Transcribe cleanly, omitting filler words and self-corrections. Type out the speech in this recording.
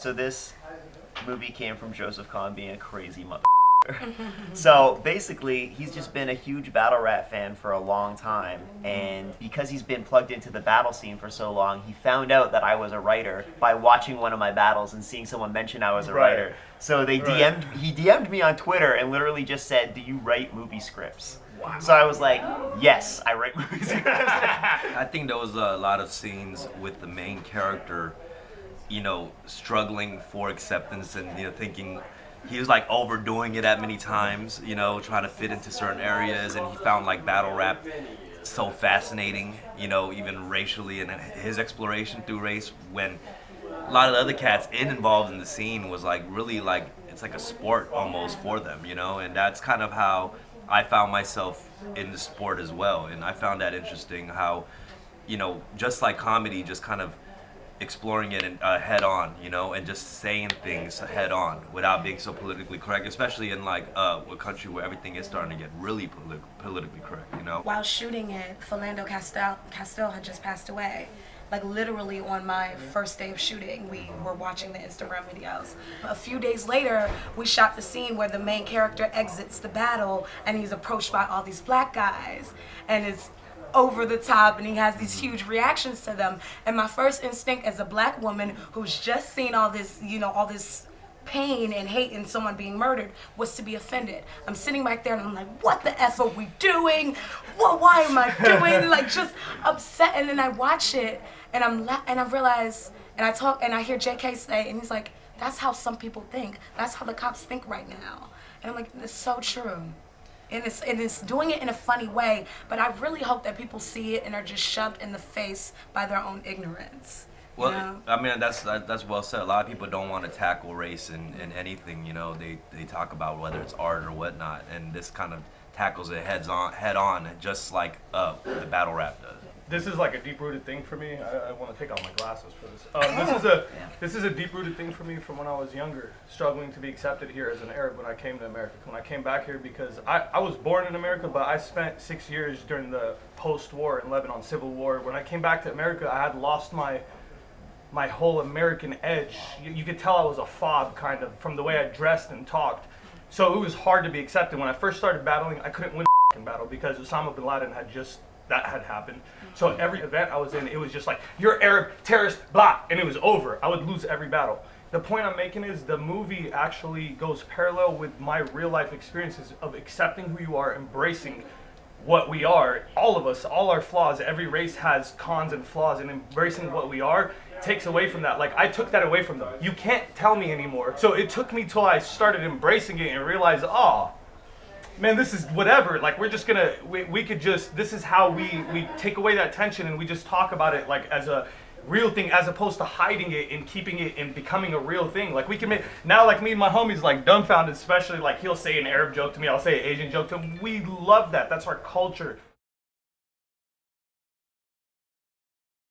So this movie came from Joseph Kahn being a crazy mother. So basically, he's just been a huge battle rap fan for a long time, and because he's been plugged into the battle scene for so long, he found out that I was a writer by watching one of my battles and seeing someone mention I was a writer. So he DM'd me on Twitter and literally just said, "Do you write movie scripts?" Wow. So I was like, "Yes, I write movie scripts." I think there was a lot of scenes with the main character, struggling for acceptance and thinking. He was like overdoing it at many times, trying to fit into certain areas, and he found like battle rap so fascinating, even racially, and his exploration through race when a lot of the other cats involved in the scene was like really like, it's like a sport almost for them, and that's kind of how I found myself in the sport as well, and I found that interesting how, just like comedy, just kind of exploring it head on, and just saying things head on without being so politically correct, especially in like a country where everything is starting to get really politically correct, While shooting it, Philando Castile had just passed away. Like literally on my first day of shooting, we were watching the Instagram videos. A few days later, we shot the scene where the main character exits the battle and he's approached by all these black guys, and it's over the top, and he has these huge reactions to them. And my first instinct as a black woman who's just seen all this, all this pain and hate in someone being murdered, was to be offended. I'm sitting back there and I'm like, what the F are we doing? Why am I doing? Like, just upset. And then I watch it and I realize, and I talk and I hear JK say, and he's like, that's how some people think. That's how the cops think right now. And I'm like, it's so true. And it's doing it in a funny way, but I really hope that people see it and are just shoved in the face by their own ignorance. Well, I mean, that's well said. A lot of people don't want to tackle race in anything, they talk about whether it's art or whatnot, and this kind of tackles it head on, just like the battle rap does. This is like a deep-rooted thing for me. I want to take off my glasses for this. This is a deep-rooted thing for me from when I was younger, struggling to be accepted here as an Arab when I came to America. When I came back here, because I was born in America, but I spent 6 years during the post-war in Lebanon civil war. When I came back to America, I had lost my whole American edge. You could tell I was a fob, kind of, from the way I dressed and talked. So it was hard to be accepted. When I first started battling, I couldn't win a battle because Osama bin Laden that had happened. So every event I was in, it was just like, you're Arab, terrorist, blah, and it was over. I would lose every battle. The point I'm making is the movie actually goes parallel with my real life experiences of accepting who you are, embracing what we are, all of us, all our flaws. Every race has cons and flaws, and embracing what we are takes away from that. Like, I took that away from them. You can't tell me anymore. So it took me till I started embracing it and realized, oh, man, this is whatever. Like, we're just gonna, we could just, this is how we take away that tension and we just talk about it like as a real thing, as opposed to hiding it and keeping it and becoming a real thing. Like, we can make, now like me and my homies, like Dumbfoundead especially, like he'll say an Arab joke to me, I'll say an Asian joke to him. We love that. That's our culture.